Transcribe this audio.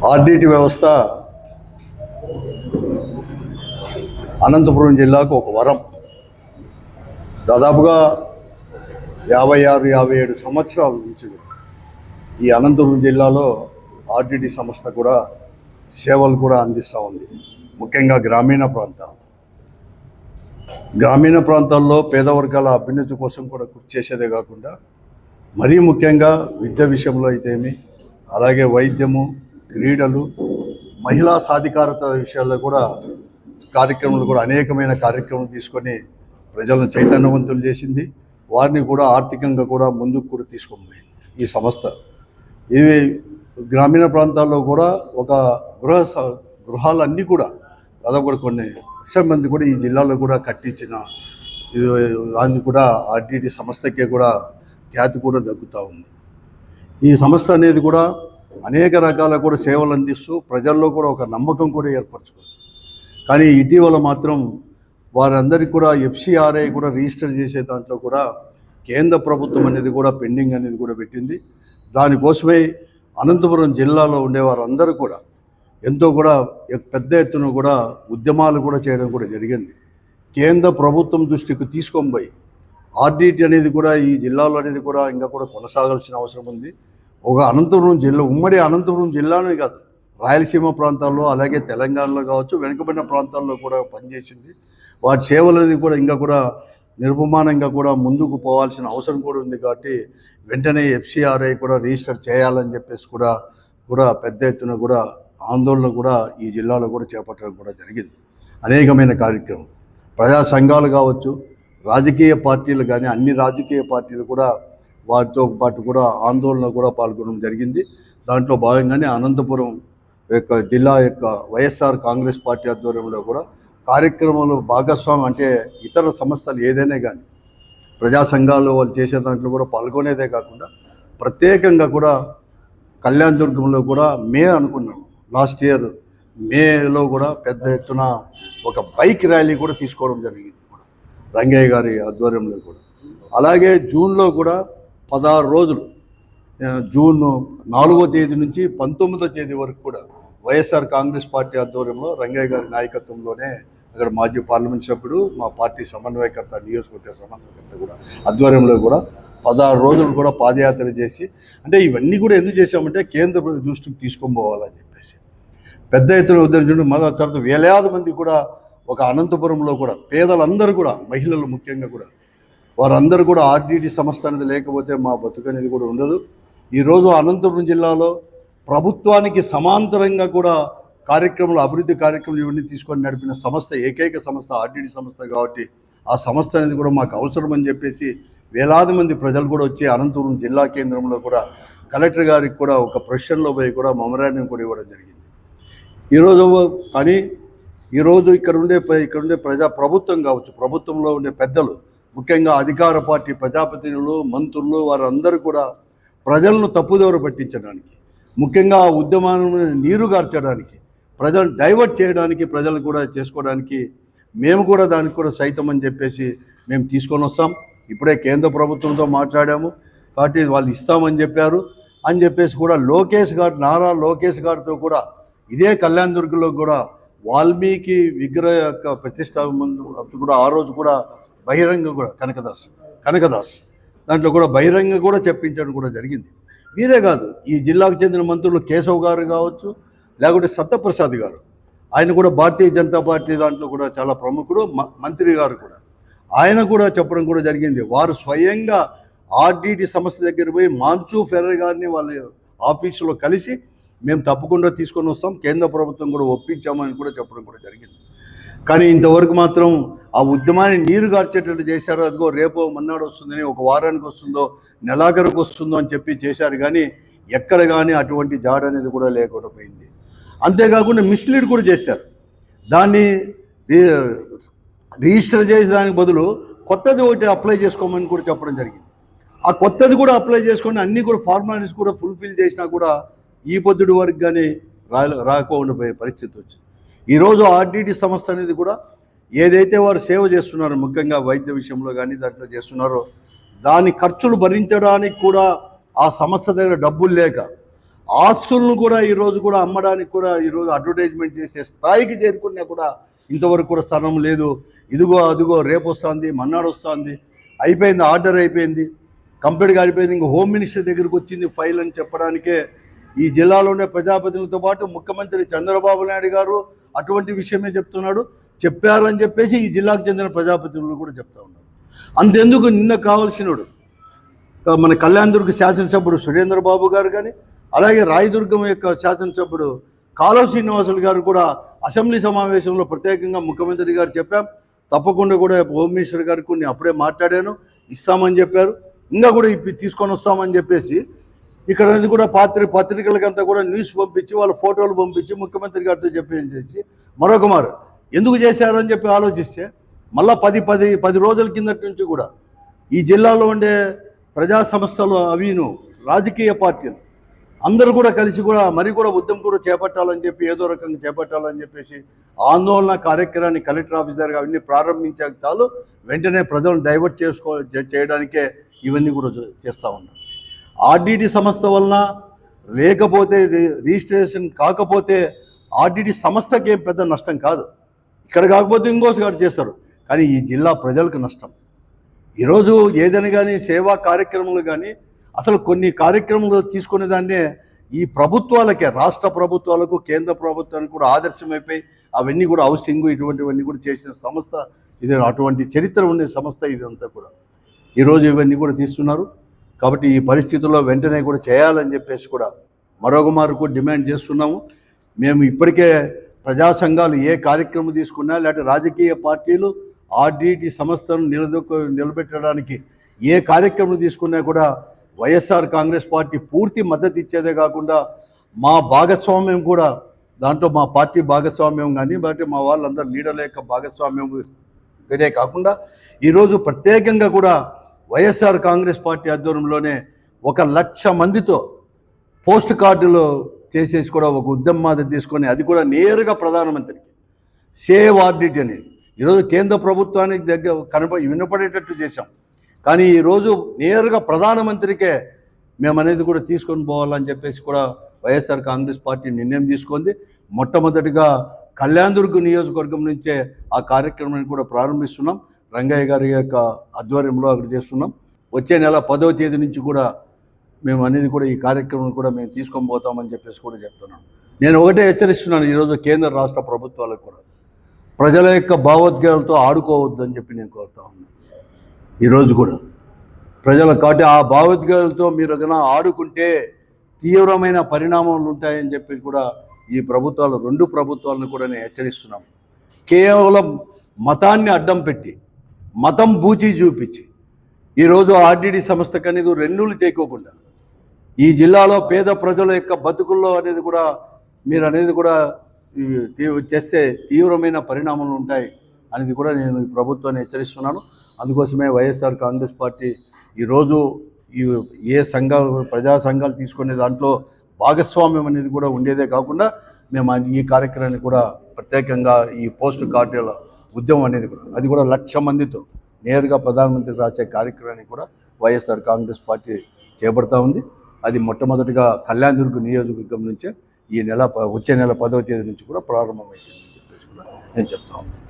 RDT వ్యవస్థ అనంతపురం జిల్లాకు ఒక వరం. దాదాపుగా 56-57 సంవత్సరాల నుంచి ఈ అనంతపురం జిల్లాలో ఆర్డిటి సంస్థ కూడా సేవలు కూడా అందిస్తూ ఉంది. ముఖ్యంగా గ్రామీణ ప్రాంతాల్లో పేద వర్గాల అభ్యున్నతి కోసం కూడా కృషి చేసేదే కాకుండా మరీ ముఖ్యంగా విద్య విషయంలో అయితేమి, అలాగే వైద్యము, క్రీడలు, మహిళా సాధికారత విషయాల్లో కూడా కార్యక్రమాలు కూడా అనేకమైన కార్యక్రమాలు తీసుకొని ప్రజలను చైతన్యవంతులు చేసింది. వారిని కూడా ఆర్థికంగా కూడా ముందుకు కూడా తీసుకొని పోయింది ఈ సంస్థ. ఇవి గ్రామీణ ప్రాంతాల్లో కూడా ఒక గృహాలన్నీ కూడా దాదాపు కొన్ని లక్షల మంది కూడా ఈ జిల్లాలో కూడా కట్టించిన దాన్ని కూడా ఆర్డిటి సంస్థకే కూడా ఖ్యాతి కూడా దక్కుతూ ఉంది. ఈ సంస్థ అనేది కూడా అనేక రకాల కూడా సేవలు అందిస్తూ ప్రజల్లో కూడా ఒక నమ్మకం కూడా ఏర్పరచుకుంది. కానీ ఇటీవల మాత్రం వారందరికీ కూడా FCRA కూడా రిజిస్టర్ చేసే దాంట్లో కూడా కేంద్ర ప్రభుత్వం అనేది కూడా పెండింగ్ అనేది కూడా పెట్టింది. దానికోసమే అనంతపురం జిల్లాలో ఉండేవారందరూ కూడా ఎంతో కూడా పెద్ద ఎత్తున కూడా ఉద్యమాలు కూడా చేయడం కూడా జరిగింది. కేంద్ర ప్రభుత్వం దృష్టికి తీసుకొని పోయి ఆర్డిటి అనేది కూడా ఈ జిల్లాలో అనేది కూడా ఇంకా కూడా కొనసాగాల్సిన అవసరం ఉంది. ఒక అనంతపురం జిల్లా, ఉమ్మడి అనంతపురం జిల్లానే కాదు, రాయలసీమ ప్రాంతాల్లో అలాగే తెలంగాణలో కావచ్చు, వెనుకబడిన ప్రాంతాల్లో కూడా పనిచేసింది. వాటి సేవలు అనేది కూడా ఇంకా కూడా నిర్వమానంగా కూడా ముందుకు పోవాల్సిన అవసరం కూడా ఉంది. కాబట్టి వెంటనే FCRA కూడా రిజిస్టర్ చేయాలని చెప్పేసి కూడా పెద్ద ఎత్తున కూడా ఆందోళన కూడా ఈ జిల్లాలో కూడా చేపట్టడం కూడా జరిగింది. అనేకమైన కార్యక్రమం ప్రజా సంఘాలు కావచ్చు, రాజకీయ పార్టీలు కానీ అన్ని రాజకీయ పార్టీలు కూడా వారితో పాటు కూడా ఆందోళన కూడా పాల్గొనడం జరిగింది. దాంట్లో భాగంగానే అనంతపురం జిల్లా వైఎస్ఆర్ కాంగ్రెస్ పార్టీ ఆధ్వర్యంలో కూడా కార్యక్రమాలు భాగస్వామ్యం, అంటే ఇతర సంస్థలు ఏదైనా కానీ ప్రజా సంఘాలు వాళ్ళు చేసే దాంట్లో కూడా పాల్గొనేదే కాకుండా ప్రత్యేకంగా కూడా కళ్యాణ్ దుర్గంలో కూడా అనుకున్నాం లాస్ట్ ఇయర్ మేలో కూడా పెద్ద ఎత్తున ఒక బైక్ ర్యాలీ కూడా తీసుకోవడం జరిగింది కూడా రంగయ్య గారి ఆధ్వర్యంలో కూడా. అలాగే జూన్లో కూడా 16 రోజులు, జూన్ 4వ తేదీ నుంచి 19వ తేదీ వరకు కూడా వైఎస్ఆర్ కాంగ్రెస్ పార్టీ ఆధ్వర్యంలో రంగయ్య గారి నాయకత్వంలోనే అక్కడ మాజీ పార్లమెంట్ సభ్యుడు, మా పార్టీ సమన్వయకర్త, నియోజకవర్గ సమన్వయకర్త కూడా ఆధ్వర్యంలో కూడా 16 రోజులు కూడా పాదయాత్ర చేసి, అంటే ఇవన్నీ కూడా ఎందుకు చేశామంటే కేంద్ర దృష్టికి తీసుకొని పోవాలని చెప్పేసి పెద్ద ఎత్తున ఉద్దేశించడం. మళ్ళీ తర్వాత వేలాది మంది కూడా ఒక అనంతపురంలో కూడా పేదలందరూ కూడా, మహిళలు ముఖ్యంగా కూడా, వారందరూ కూడా ఆర్డిటి సంస్థ అనేది లేకపోతే మా బతుకు అనేది కూడా ఉండదు. ఈరోజు అనంతపురం జిల్లాలో ప్రభుత్వానికి సమాంతరంగా కూడా కార్యక్రమాలు, అభివృద్ధి కార్యక్రమాలు ఇవన్నీ తీసుకొని నడిపిన సంస్థ, ఏకైక సంస్థ ఆర్డిటి సంస్థ. కాబట్టి ఆ సంస్థ అనేది కూడా మాకు అవసరం అని చెప్పేసి వేలాది మంది ప్రజలు కూడా వచ్చి అనంతపురం జిల్లా కేంద్రంలో కూడా కలెక్టర్ గారికి కూడా ఒక ప్రొఫెషన్లో పోయి కూడా మెమరాండం కూడా ఇవ్వడం జరిగింది ఈరోజు ఇక్కడ ఉండే ప్రభుత్వం కావచ్చు, ప్రభుత్వంలో ఉండే పెద్దలు, ముఖ్యంగా అధికార పార్టీ ప్రజాప్రతినిధులు, మంత్రులు, వారందరూ కూడా ప్రజలను తప్పుదోవ పట్టించడానికి, ముఖ్యంగా ఆ ఉద్యమాన్ని నీరుగార్చడానికి, ప్రజలు డైవర్ట్ చేయడానికి, ప్రజలు కూడా చేసుకోవడానికి మేము కూడా దానికి కూడా సైతం అని చెప్పేసి మేము తీసుకొని వస్తాం. ఇప్పుడే కేంద్ర ప్రభుత్వంతో మాట్లాడాము, కాబట్టి వాళ్ళు ఇస్తామని చెప్పారు అని చెప్పేసి కూడా నారా లోకేష్ గారితో కూడా ఇదే కళ్యాణ్ దుర్గంలో కూడా వాల్మీకి విగ్రహ యొక్క ప్రతిష్ట ముందు కూడా ఆ రోజు కూడా బహిరంగ కూడా కనకదాస్ దాంట్లో కూడా బహిరంగ కూడా చెప్పించడం కూడా జరిగింది. వీరే కాదు, ఈ జిల్లాకు చెందిన మంత్రులు కేశవ్ గారు కావచ్చు, లేకుంటే సత్యప్రసాద్ గారు, ఆయన కూడా భారతీయ జనతా పార్టీ దాంట్లో కూడా చాలా ప్రముఖుడు, మంత్రి గారు కూడా, ఆయన కూడా చెప్పడం కూడా జరిగింది. వారు స్వయంగా ఆర్డిటి సంస్థ దగ్గర పోయి మాంచు ఫెర్రర్ గారిని వాళ్ళ ఆఫీసులో కలిసి మేము తప్పకుండా తీసుకొని వస్తాం, కేంద్ర ప్రభుత్వం కూడా ఒప్పించామని కూడా చెప్పడం కూడా జరిగింది. కానీ ఇంతవరకు మాత్రం ఆ ఉద్యమాన్ని నీరు గార్చేటట్టు చేశారు. అదిగో రేపో మన్నాడు వస్తుందని, ఒక వారానికి వస్తుందో నెలాఖరుకు వస్తుందో అని చెప్పి చేశారు. కానీ ఎక్కడ కానీ అటువంటి జాడ అనేది కూడా లేకుండా పోయింది. అంతేకాకుండా మిస్లీడ్ కూడా చేశారు. దాన్ని రిజిస్టర్ చేసి దానికి బదులు కొత్తది ఒకటి అప్లై చేసుకోమని కూడా చెప్పడం జరిగింది. ఆ కొత్తది కూడా అప్లై చేసుకొని అన్నీ కూడా ఫార్మాలిటీస్ కూడా ఫుల్ఫిల్ చేసినా కూడా ఈ పొద్దుడి వరకు కానీ రాకుండా పోయే పరిస్థితి వచ్చింది. ఈరోజు ఆర్డిటి సంస్థ అనేది కూడా ఏదైతే వారు సేవ చేస్తున్నారో, ముఖ్యంగా వైద్య విషయంలో కానీ దాంట్లో చేస్తున్నారో, దాని ఖర్చులు భరించడానికి కూడా ఆ సంస్థ దగ్గర డబ్బులు లేక ఆస్తులను కూడా ఈరోజు కూడా అమ్మడానికి కూడా ఈరోజు అడ్వర్టైజ్మెంట్ చేసే స్థాయికి చేరుకున్నా కూడా ఇంతవరకు కూడా స్థలం లేదు. ఇదిగో అదిగో రేపు వస్తుంది, మన్నాడు వస్తుంది, అయిపోయింది, ఆర్డర్ అయిపోయింది, కంప్లీట్గా అయిపోయింది, ఇంక హోమ్ మినిస్టర్ దగ్గరికి వచ్చింది ఫైల్ అని చెప్పడానికే ఈ జిల్లాలోనే ప్రజాప్రతినిధులతో పాటు ముఖ్యమంత్రి చంద్రబాబు నాయుడు గారు అటువంటి విషయమే చెప్తున్నాడు. చెప్పారని చెప్పేసి ఈ జిల్లాకు చెందిన ప్రజాప్రతినిధులు కూడా చెప్తా ఉన్నారు. అంతెందుకు నిన్న కావాల్సినోడు మన కళ్యాణదుర్గ శాసనసభ్యుడు సురేంద్రబాబు గారు కానీ, అలాగే రాయదుర్గం యొక్క శాసనసభ్యుడు కాలువ శ్రీనివాసులు గారు కూడా అసెంబ్లీ సమావేశంలో ప్రత్యేకంగా ముఖ్యమంత్రి గారు చెప్పాం, తప్పకుండా కూడా హోమ్ మినిస్టర్ గారికి కొన్ని అప్పుడే మాట్లాడాను, ఇస్తామని చెప్పారు, ఇంకా కూడా తీసుకొని వస్తామని చెప్పేసి ఇక్కడ అనేది కూడా పత్రికలకంతా కూడా న్యూస్ పంపించి వాళ్ళ ఫోటోలు పంపించి ముఖ్యమంత్రి గారితో చెప్పేసి మరొక మారు ఎందుకు చేశారని చెప్పి ఆలోచిస్తే మళ్ళీ 10 రోజుల కిందటి నుంచి కూడా ఈ జిల్లాలో ఉండే ప్రజా సంస్థలు అవిను రాజకీయ పార్టీలు అందరూ కూడా కలిసి కూడా మరి కూడా ఉద్యమం కూడా చేపట్టాలని చెప్పి ఏదో రకంగా చేపట్టాలని చెప్పేసి ఆందోళన కార్యక్రమాన్ని కలెక్టర్ ఆఫీస్ దగ్గర అవన్నీ ప్రారంభించాక చాలు వెంటనే ప్రజలను డైవర్ట్ చేయడానికే ఇవన్నీ కూడా చేస్తూ ఉన్నారు. ఆర్డీటీ సంస్థ వలన లేకపోతే రిజిస్ట్రేషన్ కాకపోతే ఆర్డీటీ సంస్థకి ఏం పెద్ద నష్టం కాదు, ఇక్కడ కాకపోతే ఇంకోసారి చేస్తారు, కానీ ఈ జిల్లా ప్రజలకు నష్టం. ఈరోజు ఏదైనా కానీ సేవా కార్యక్రమాలు కానీ అసలు కొన్ని కార్యక్రమాలు తీసుకునే దాన్నే ఈ ప్రభుత్వాలకే, రాష్ట్ర ప్రభుత్వాలకు కేంద్ర ప్రభుత్వానికి కూడా ఆదర్శమైపోయి అవన్నీ కూడా హౌసింగ్ ఇటువంటివన్నీ కూడా చేసిన సంస్థ ఇది. అటువంటి చరిత్ర ఉండే సంస్థ ఇదంతా కూడా ఈరోజు ఇవన్నీ కూడా తీస్తున్నారు. కాబట్టి ఈ పరిస్థితుల్లో వెంటనే కూడా చేయాలని చెప్పేసి కూడా మరొక మారుకు డిమాండ్ చేస్తున్నాము. మేము ఇప్పటికే ప్రజా సంఘాలు ఏ కార్యక్రమం తీసుకున్నా లేకపోతే రాజకీయ పార్టీలు ఆర్డీటీ సంస్థను నిలబెట్టడానికి ఏ కార్యక్రమం తీసుకున్నా కూడా వైఎస్ఆర్ కాంగ్రెస్ పార్టీ పూర్తి మద్దతు ఇచ్చేదే కాకుండా మా భాగస్వామ్యం కూడా దాంట్లో మా పార్టీ భాగస్వామ్యం కానీ బట్టి మా వాళ్ళందరూ లీడర్ల యొక్క భాగస్వామ్యం ఇదే కాకుండా ఈరోజు ప్రత్యేకంగా కూడా వైఎస్ఆర్ కాంగ్రెస్ పార్టీ ఆధ్వర్యంలోనే 1,00,000 మందితో పోస్ట్ కార్డులు చేసేసి కూడా ఒక ఉద్యమ మాదిరి తీసుకొని అది కూడా నేరుగా ప్రధానమంత్రికి సేవ్ ఆర్డీటీ అనేది ఈరోజు కేంద్ర ప్రభుత్వానికి వినపడేటట్టు చేశాం, కానీ ఈరోజు నేరుగా ప్రధానమంత్రికే మేము అనేది కూడా తీసుకొని పోవాలని చెప్పేసి కూడా వైఎస్ఆర్ కాంగ్రెస్ పార్టీ నిర్ణయం తీసుకుంది. మొట్టమొదటిగా కళ్యాణదుర్గ నియోజకవర్గం నుంచే ఆ కార్యక్రమాన్ని కూడా ప్రారంభిస్తున్నాం. రంగయ్య గారి యొక్క ఆధ్వర్యంలో అక్కడ చేస్తున్నాం. వచ్చే నెల 10వ తేదీ నుంచి కూడా మేము అనేది కూడా ఈ కార్యక్రమం కూడా మేము తీసుకొని పోతామని చెప్పేసి కూడా చెప్తున్నాం. నేను ఒకటే హెచ్చరిస్తున్నాను, ఈరోజు కేంద్ర రాష్ట్ర ప్రభుత్వాలకు కూడా ప్రజల యొక్క భావోద్వేగాలతో ఆడుకోవద్దని చెప్పి నేను కోరుతా ఉన్నాను. ఈరోజు కూడా ప్రజల కాబట్టి ఆ భావోద్వేగాలతో మీరు కన్నా ఆడుకుంటే తీవ్రమైన పరిణామాలు ఉంటాయని చెప్పి కూడా ఈ ప్రభుత్వాలు 2 ప్రభుత్వాలను కూడా నేను హెచ్చరిస్తున్నాం. కేవలం మతాన్ని అడ్డం పెట్టి మతం బూచి చూపించి ఈరోజు ఆర్డీటీ సంస్థకు అనేది రెన్యూలు చేయకోకుండా ఈ జిల్లాలో పేద ప్రజల యొక్క బతుకుల్లో అనేది కూడా మీరు అనేది కూడా చేస్తే తీవ్రమైన పరిణామాలు ఉంటాయి అనేది కూడా నేను ఈ ప్రభుత్వాన్ని హెచ్చరిస్తున్నాను. అందుకోసమే వైఎస్ఆర్ కాంగ్రెస్ పార్టీ ఈరోజు ఏ సంఘాలు ప్రజా సంఘాలు తీసుకునే దాంట్లో భాగస్వామ్యం అనేది కూడా ఉండేదే కాకుండా మేము ఈ కార్యక్రమాన్ని కూడా ప్రత్యేకంగా ఈ పోస్ట్ కార్డుల ఉద్యమం అనేది కూడా అది కూడా 1,00,000 మందితో నేరుగా ప్రధానమంత్రికి రాసే కార్యక్రమాన్ని కూడా వైఎస్ఆర్ కాంగ్రెస్ పార్టీ చేపడతా ఉంది. అది మొట్టమొదటిగా కళ్యాణదుర్గ నియోజకవర్గం నుంచే వచ్చే నెల 10వ తేదీ నుంచి కూడా ప్రారంభమవుతుందని చెప్పేసి కూడా నేను చెప్తా ఉన్నాను.